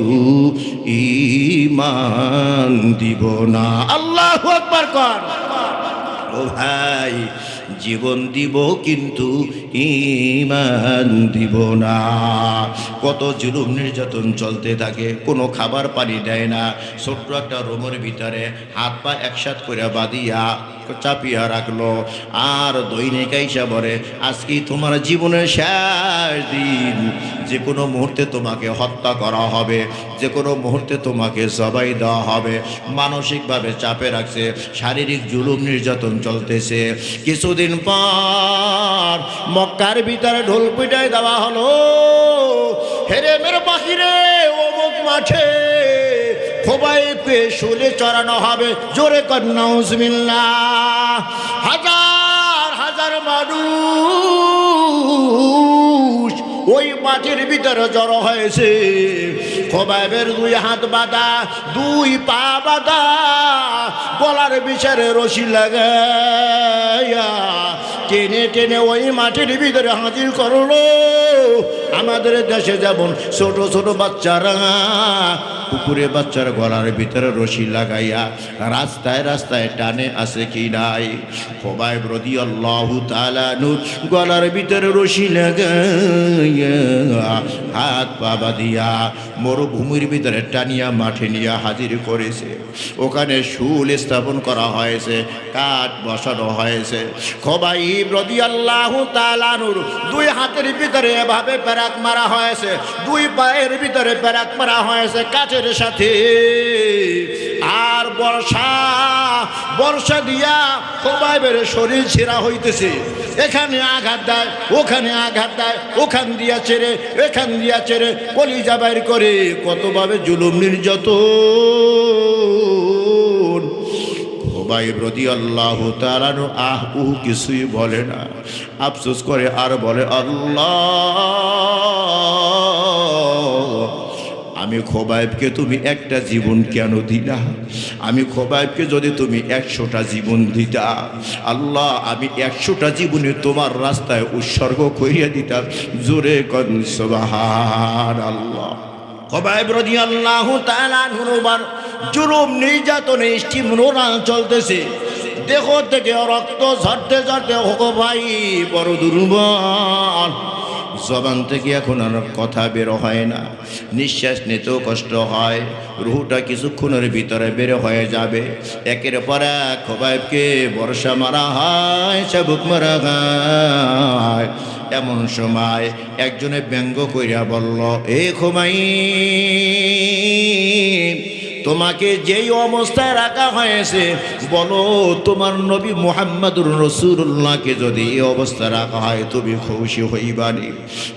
Speaker 1: ঈমান দিব না। আল্লাহু আকবার কর। ও ভাই জীবন দিব কিন্তু ঈমান দিব না। কত জুলুম নির্যাতন চলতে থাকে, কোনো খাবার পানি দেয় না। ছোট্ট একটা রুমের ভিতরে হাত পা একসাথ করে বাঁধিয়া চাপিয়া রাখলো। আর দৈনিক আইসা বলে আজকে তোমার জীবনের শেষ দিন, যে কোনো মুহূর্তে তোমাকে হত্যা করা হবে, যে কোনো মুহূর্তে তোমাকে জবাই দেওয়া হবে। মানসিকভাবে চাপে রাখছে, শারীরিক জুলুম নির্যাতন চলতেছে। কিছুদিন পর মক্কার ভিতরে ঢোল পিটাই দেওয়া হলো, হেরেমের বাহিরে অমুক মাঠে খুবাইবকে শুলে চড়ানো হবে। জোরে কর নাউজুবিল্লাহ। হাজার হাজার মানুষ ওই মাঠের ভিতরে জড়ো হয়েছে। খুবাইবের 2 হাত বাঁধা, 2 পা বাঁধা, গলার বিচারে রশি লাগাইয়া টেনে টেনে ওই মাঠের ভিতরে হাজির করলো। আমাদের দেশে যেমন ছোট ছোট বাচ্চারা কুকুরে বাচ্চার গলার ভিতরে রশি লাগাইয়া রাস্তায় রাস্তায় টানে, আছে কি নাই? খুবাইব রাদিয়াল্লাহু তাআলা আনহু গলার ভিতরে রশি লাগাইয়া হাত পা বাঁধিয়া মরুভূমির ভিতরে টানিয়া মাঠে নিয়ে হাজির করেছে। ওখানে শুল স্থাপন করা হয়েছে, কাঠ বসানো হয়েছে। খুবাইব রাদিয়াল্লাহু তাআলা আনহুর 2 হাতের ভিতরে এভাবে প্যারাক মারা হয়েছে, 2 পায়ের ভিতরে প্যারাক মারা হয়েছে কাঠের সাথে। আর বর্ষা দিয়া খুবাইবের শরীর ছেঁড়া হইতেছে। এখানে আঘাত দেয়, ওখানে আঘাত দেয়, ওখান দিয়া ছেড়ে, এখান দিয়া ছেড়ে, কলিজা বাইর করে। কতভাবে জুলুম নির্যাতন। খুবাইব রাদিয়াল্লাহু তাআলা কিছুই বলে না, আফসোস করে আর বলে আল্লাহ আমি খুবাইবকে তুমি একটা জীবন কেন দিলা? আমি খুবাইবকে যদি তুমি 100টা জীবন দিতা, আল্লাহ আমি 100টা জীবনে তোমার রাস্তায় উৎসর্গ করিয়া দিতাম। জোরে কোন সুবহানাল্লাহ। খুবাইব রাদিয়াল্লাহু তাআলা আনহুর জুলুম নির্যাতনে স্টিম রোলার চলতেছে। দেহ থেকে রক্ত ঝরতে ঝরতে খুবাইব বড় দুর্বল। জবান থেকে এখন আর কথা বের হয় না, নিঃশ্বাস নিতেও কষ্ট হয়, রুহটা কিছুক্ষণের ভিতরে বের হয়ে যাবে। একের পর এক খুবাইবকে বর্ষা মারা হয়, চাবুক মারা হয়। এমন সময় একজনে ব্যঙ্গ কইরা বলল, এ খুবাইব তোমাকে যেই অবস্থায় রাখা হয়েছে, বলো তোমার নবী মুহাম্মদুর রাসূলুল্লাহকে যদি এই অবস্থায় রাখা হয় তুমি খুশি হইবানি?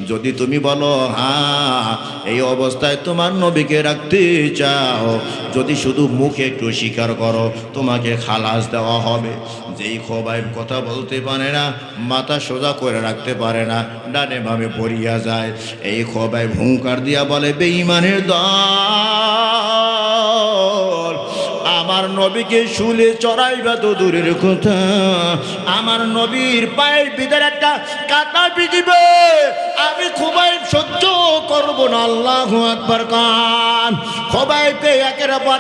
Speaker 1: যদি তুমি বলো হ্যাঁ এই অবস্থায় তোমার নবীকে রাখতে চাও, যদি শুধু মুখে একটু স্বীকার করো তোমাকে খালাস দেওয়া হবে। যেই খুবাইব কথা বলতে পারে না, মাথা সোজা করে রাখতে পারে না, ডানে বামে পড়িয়া যায়, এই খুবাইব হুঙ্কার দিয়া বলে বেঈমানের দল আমার নবীকে শুলে চড়াইবা তো দূরের কথা, আমার নবীর পায়ের ভিতরে একটা কাঁটা বিঁধিবে, আমি খুবাইব সহ্য করব না। আল্লাহু আকবার কান। খুবাইবকে একের পর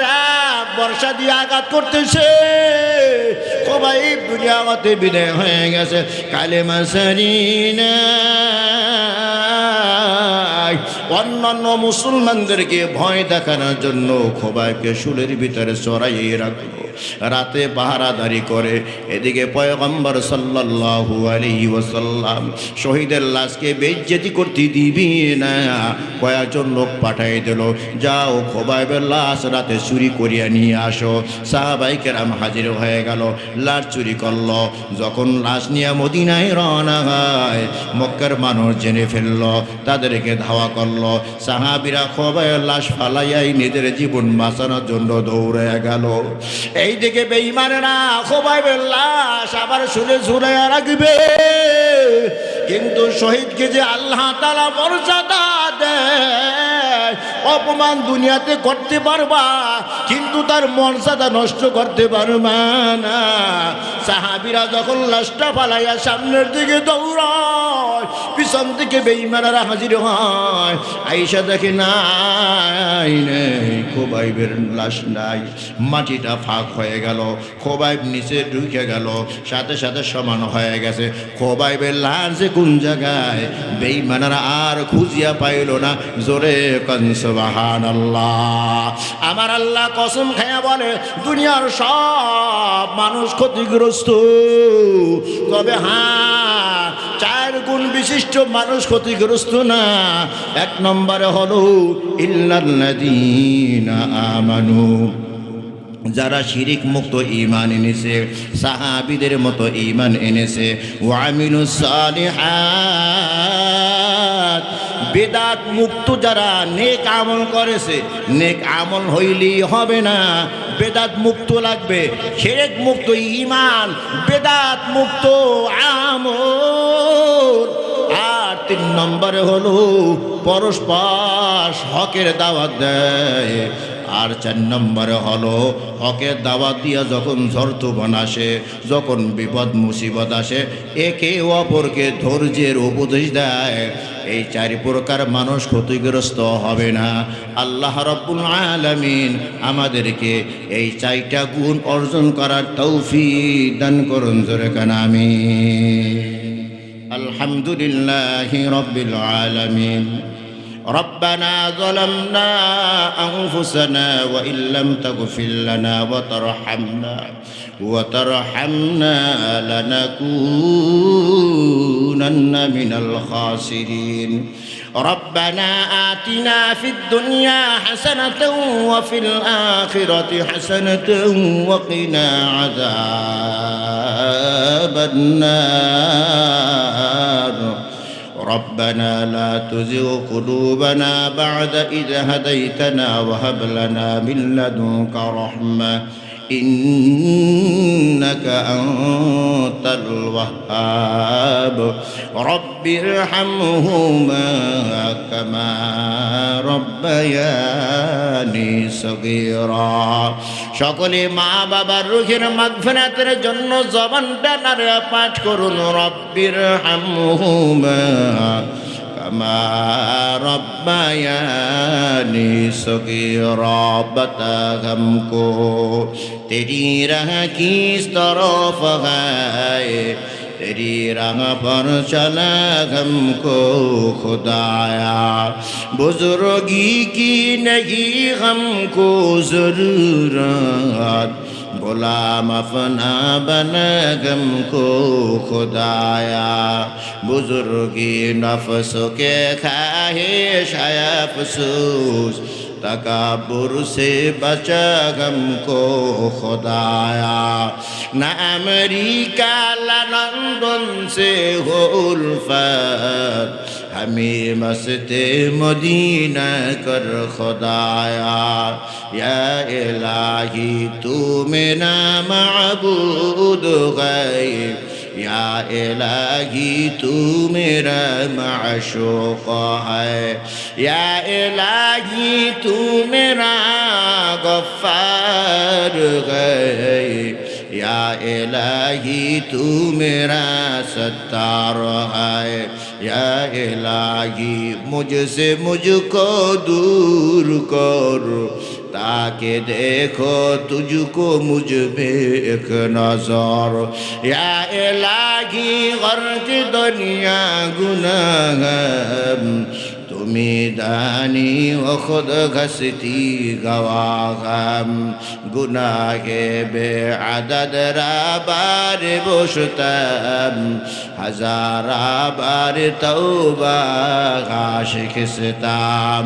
Speaker 1: এক বর্ষা দিয়ে আঘাত করতেছে। খুবাইব দুনিয়া হতে বিদায় হয়ে গেছে, কালেমা সারিনা। অন্যান্য মুসলমানদেরকে ভয় দেখানোর জন্য খুবাইবকে শুলের ভিতরে চড়াইয়ে রাখলো, রাতে পাহারাদারি করে। এদিকে পয়গম্বর সাল্লাল্লাহু আলাইহি ওয়াসাল্লাম শহীদের লাশকে বেইজ্জতি করতে দিবি না, কয়েকজন লোক পাঠিয়ে দিল, যাও খুবাইবের লাশ রাতে চুরি করিয়া নিয়ে আসো। সাহাবায়ে কেরাম হাজির হয়ে গেল, লাশ চুরি করলো। যখন লাশ নিয়ে মদিনায় রওনা হয়, মক্কার মানুষ জেনে ফেলল, তাদেরকে ধাওয়া করলো। সাহাবীরা খুবাইবের লাশ ফালাইয়াই নিজের জীবন বাঁচানোর জন্য দৌড়ে গেল। এইদিকে বেঈমানেরা খুবাইবের লাশ আবার শুলে ঝুলাইয়া রাখবে, কিন্তু শহীদকে যে আল্লাহ তাআলা মর্যাদা দেয়, অপমান দুনিয়াতে করতে পারবা কিন্তু তার মর্যাদা নষ্ট করতে পারবা না। সাহাবীরা যখন লাশটা ফালাইয়া সামনের দিকে দৌড়ায়, পিছন থেকে বেঈমানেরা হাজির হয়। আয়েশা দেখে নাই, খুবাইবের লাশ নাই, মাটিটা ফাঁক হয়ে গেল, খুবাইব নিচে ঢুকে গেল, সাথে সাথে সমান হয়ে গেছে। খুবাইবের লাশ যে কোন জায়গায় বেঈমানেরা আর খুঁজিয়া পাইল না। জোরে কান সুবহানাল্লাহ। আমার আল্লাহ কসম খায়া বলে, দুনিয়ার সব মানুষ ক্ষতিগ্রস্ত, তবে হ্যাঁ, 4 গুণ বিশিষ্ট মানুষ ক্ষতিগ্রস্ত না। 1 নম্বরে হলো ইল্লাল্লাযীনা আমানু, যারা শিরিক মুক্ত ঈমান এনেছে, সাহাবীদের মতো ঈমান এনেছে। ওয়া আমিলুস সালিহাত, বেদাত মুক্ত যারা নেক আমল করেছে। নেক আমল হইলেই হবে না, বেদাত মুক্ত লাগবে। শিরিক মুক্ত ঈমান, বেদাত মুক্ত আমল। আর 3 নম্বরে হলো পরস্পর হকের দাওয়াত দেয়। আর 4 নম্বরে হলো হকের দাওয়াত দিয়া যখন ঝড় তুফান আসে, যখন বিপদ মুসিবত আসে, একে অপরকে ধৈর্যের উপদেশ দেয়। এই 4 প্রকার মানুষ ক্ষতিগ্রস্ত হবে না। আল্লাহ রাব্বুল আলামিন আমাদেরকে এই 4টা গুণ অর্জন করার তৌফিক দান করুন। জোরে কান আমিন। আলহামদুলিল্লাহি রাব্বিল আলামিন। ربنا ظلمنا أنفسنا وإن لم تغفر لنا وترحمنا لنكونن من الخاسرين. ربنا آتنا في الدنيا حسنة وفي الآخرة حسنة وقنا عذاب النار. ربنا لا تزغ قلوبنا بعد إذ هديتنا وهب لنا من لدنك رحمة إنك أنت الوهاب. رب ارحمهما كما ربياني صغيرا. সকলে মা বাবার রুহের মাগফিরাতের জন্য জবানটা নাড়া পাঠ করুন। রব্বির হামহুমা কামা রব্বায়ানি সগীরা। বতা हमको तेरी राह किस तरफ है, तेरी राह पर चला हमको खुदाया. बुजुर्गी की नहीं हमको जरूरत, गुलाम अपना बना हमको खुदाया. बुजुर्गी नफ्स के ख्वाहिश है अफसोस, तकब्बुर से बचा हमको खुदाया. न अमेरिका लंदन से हो उल्फत, हमें मस्ते मदीना कर खुदाया. या इलाही तू मेरा माबूद गैब, या इलाही तू मेरा माशूक है या इलाही तू मेरा गफ्फार है या इलाही तू मेरा सत्तार है या इलाही मुझसे मुझको दूर कर ताकि देखो तुझको मुझ में एक नजर या इलाही गर्ज दुनिया गुनाह তুমি দানি ও খুদ ঘসতি গওয়াগাম গুনাহে বে আদদ রাবার বসতাম হাজার বার তওবা আশিক ইসতাম